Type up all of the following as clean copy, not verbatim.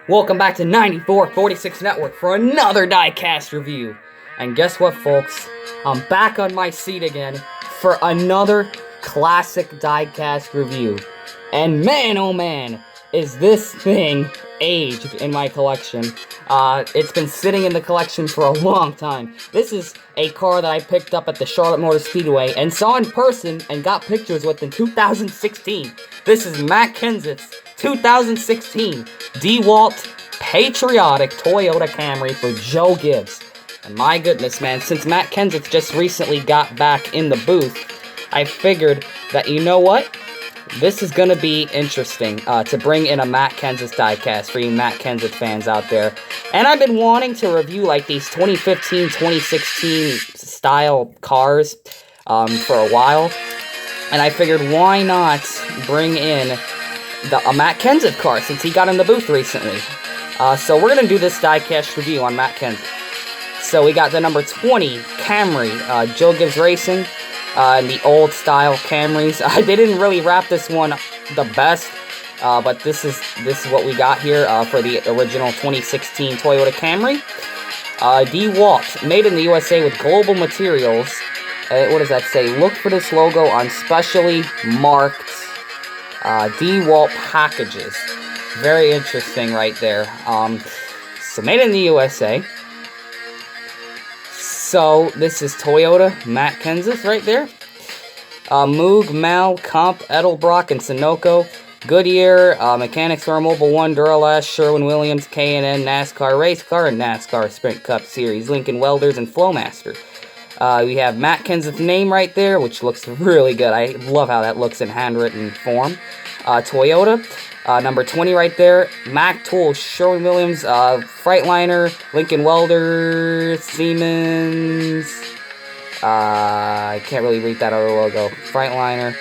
Welcome back to 9446 Network for another Diecast review. And guess what, folks? I'm back on my seat again for another classic Diecast review. And man, oh man, is this thing aged in my collection. It's been sitting in the collection for a long time. This is a car that I picked up at the Charlotte Motor Speedway and saw in person and got pictures with in 2016. This is Matt Kenseth's 2016 DeWalt Patriotic Toyota Camry for Joe Gibbs. And my goodness, man, since Matt Kenseth just recently got back in the booth, I figured that, you know what? This is going to be interesting to bring in a Matt Kenseth diecast for you Matt Kenseth fans out there. And I've been wanting to review like these 2015, 2016 style cars for a while. And I figured, why not bring in a Matt Kenseth car since he got in the booth recently. So we're going to do this diecast review on Matt Kenseth. So we got the number 20 Camry, Joe Gibbs Racing. And the old style Camrys. They didn't really wrap this one the best, but this is what we got here for the original 2016 Toyota Camry. DeWalt, made in the USA with global materials. What does that say? Look for this logo on specially marked DeWalt packages. Very interesting right there. So made in the USA. So, this is Toyota, Matt Kenseth right there. Moog, Mal, Comp, Edelbrock, and Sunoco. Goodyear, Mechanics for Mobile 1, Duralast, Sherwin-Williams, K&N, NASCAR Race Car, and NASCAR Sprint Cup Series, Lincoln Welders, and Flowmaster. We have Matt Kenseth's name right there, which looks really good. I love how that looks in handwritten form. Toyota. Number 20 right there, Mac Tools, Sherwin-Williams, Freightliner, Lincoln Welder, Siemens, I can't really read that other logo, Freightliner,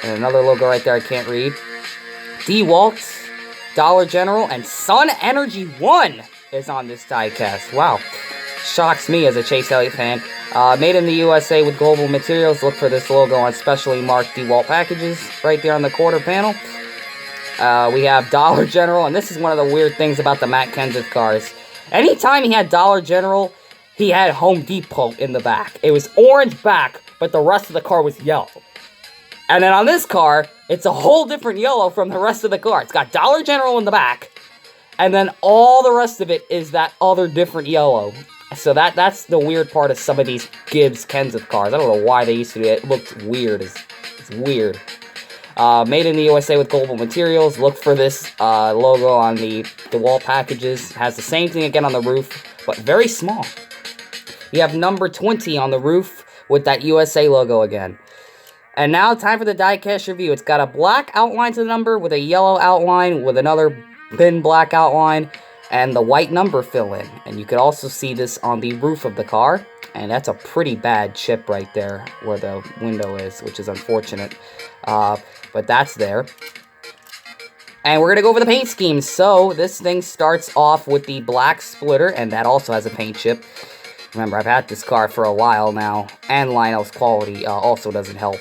and another logo right there I can't read, DeWalt, Dollar General, and Sun Energy 1 is on this diecast. Wow, shocks me as a Chase Elliott fan. Made in the USA with global materials. Look for this logo on specially marked DeWalt packages right there on the quarter panel. We have Dollar General, and this is one of the weird things about the Matt Kenseth cars. Anytime he had Dollar General, he had Home Depot in the back. It was orange back, but the rest of the car was yellow. And then on this car, it's a whole different yellow from the rest of the car. It's got Dollar General in the back, and then all the rest of it is that other different yellow. So that's the weird part of some of these Gibbs Kenseth cars. I don't know why they used to do it. It looked weird. It's weird. Made in the USA with global materials. Look for this logo on the DeWalt packages. Has the same thing again on the roof, but very small. You have number 20 on the roof with that USA logo again. And now time for the diecast review. It's got a black outline to the number with a yellow outline with another thin black outline and the white number fill in. And you can also see this on the roof of the car. And that's a pretty bad chip right there where the window is, which is unfortunate. But that's there. And we're going to go over the paint scheme. So this thing starts off with the black splitter, and that also has a paint chip. Remember, I've had this car for a while now, and Lionel's quality also doesn't help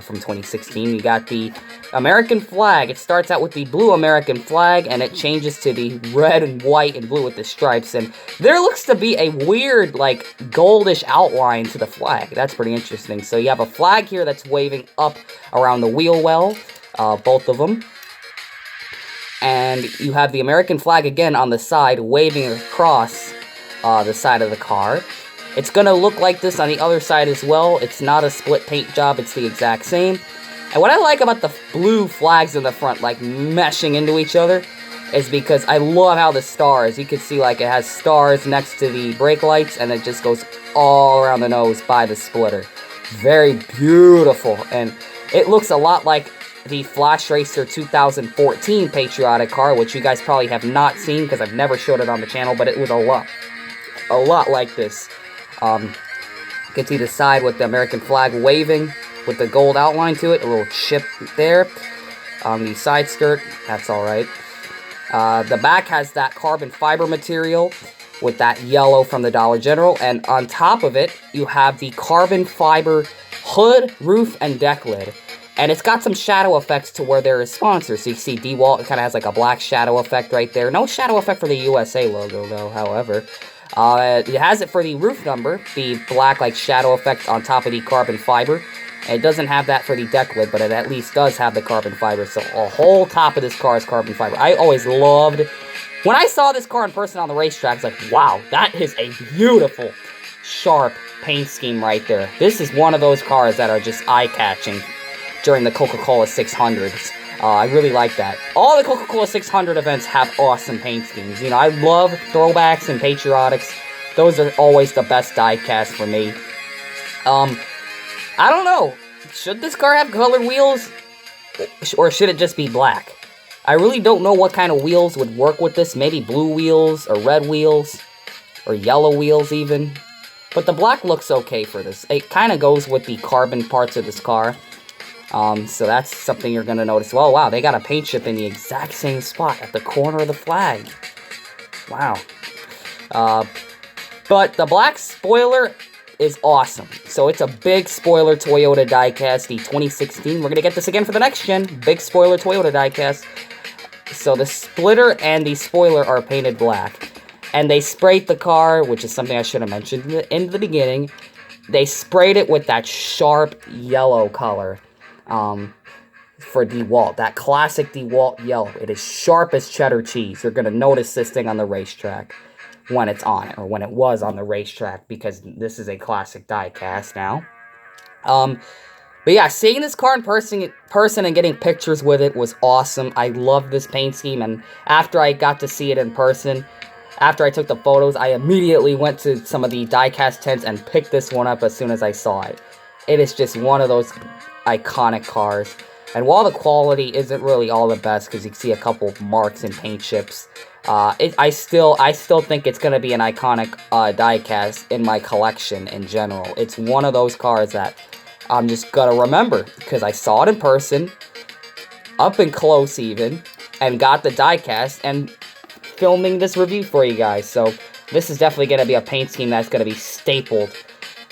from 2016. We got the American flag. It starts out with the blue American flag, and it changes to the red and white and blue with the stripes. And there looks to be a weird, like, goldish outline to the flag. That's pretty interesting. So you have a flag here that's waving up around the wheel well, both of them. And you have the American flag again on the side, waving across the side of the car. It's going to look like this on the other side as well. It's not a split paint job. It's the exact same. And what I like about the blue flags in the front, like meshing into each other, is because I love how the stars, you can see like it has stars next to the brake lights, and it just goes all around the nose by the splitter. Very beautiful. And it looks a lot like the Flashracer 2014 Patriotic car, which you guys probably have not seen because I've never showed it on the channel, but it was a lot like this. You can see the side with the American flag waving with the gold outline to it, a little chip there. On the side skirt, that's alright. The back has that carbon fiber material with that yellow from the Dollar General, and on top of it, you have the carbon fiber hood, roof, and deck lid. And it's got some shadow effects to where there is sponsors. So you see DeWalt, it kind of has like a black shadow effect right there. No shadow effect for the USA logo, though, however. It has it for the roof number, the black like shadow effect on top of the carbon fiber. And it doesn't have that for the deck lid, but it at least does have the carbon fiber. So the whole top of this car is carbon fiber. I always loved... When I saw this car in person on the racetrack, I was like, wow, that is a beautiful, sharp paint scheme right there. This is one of those cars that are just eye-catching during the Coca-Cola 600s. I really like that. All the Coca-Cola 600 events have awesome paint schemes. You know, I love throwbacks and patriotics. Those are always the best diecast for me. I don't know. Should this car have colored wheels? Or should it just be black? I really don't know what kind of wheels would work with this. Maybe blue wheels, or red wheels, or yellow wheels even. But the black looks okay for this. It kind of goes with the carbon parts of this car. So that's something you're going to notice. Well, wow, they got a paint chip in the exact same spot at the corner of the flag. Wow. But the black spoiler is awesome. So it's a big spoiler Toyota diecast, the 2016. We're going to get this again for the next gen. Big spoiler Toyota diecast. So the splitter and the spoiler are painted black. And they sprayed the car, which is something I should have mentioned in the beginning. They sprayed it with that sharp yellow color. For DeWalt, that classic DeWalt yellow. It is sharp as cheddar cheese. You're going to notice this thing on the racetrack when it's on it, or when it was on the racetrack, because this is a classic diecast now. But yeah, seeing this car in person and getting pictures with it was awesome. I love this paint scheme, and after I got to see it in person, after I took the photos, I immediately went to some of the diecast tents and picked this one up as soon as I saw it. It is just one of those iconic cars. And while the quality isn't really all the best, because you can see a couple marks and paint chips, I still think it's going to be an iconic diecast in my collection in general. It's one of those cars that I'm just going to remember, because I saw it in person, up and close even, and got the diecast, and filming this review for you guys. So this is definitely going to be a paint scheme that's going to be stapled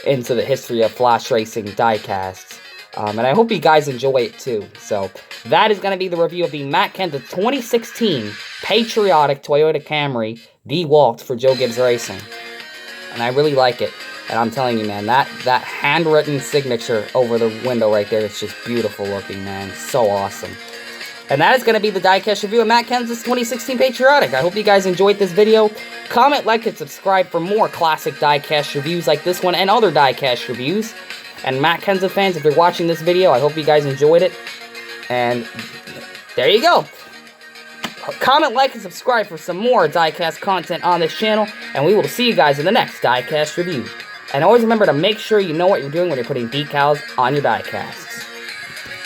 into the history of flash racing diecasts. And I hope you guys enjoy it too. So that is going to be the review of the Matt Kenseth 2016 Patriotic Toyota Camry DeWalt for Joe Gibbs Racing. And I really like it. And I'm telling you, man, that handwritten signature over the window right there is just beautiful looking, man. So awesome. And that is going to be the diecast review of Matt Kenseth's 2016 Patriotic. I hope you guys enjoyed this video. Comment, like, and subscribe for more classic diecast reviews like this one and other diecast reviews. And Matt Kenseth fans, if you're watching this video, I hope you guys enjoyed it. And there you go. Comment, like, and subscribe for some more diecast content on this channel. And we will see you guys in the next diecast review. And always remember to make sure you know what you're doing when you're putting decals on your diecasts.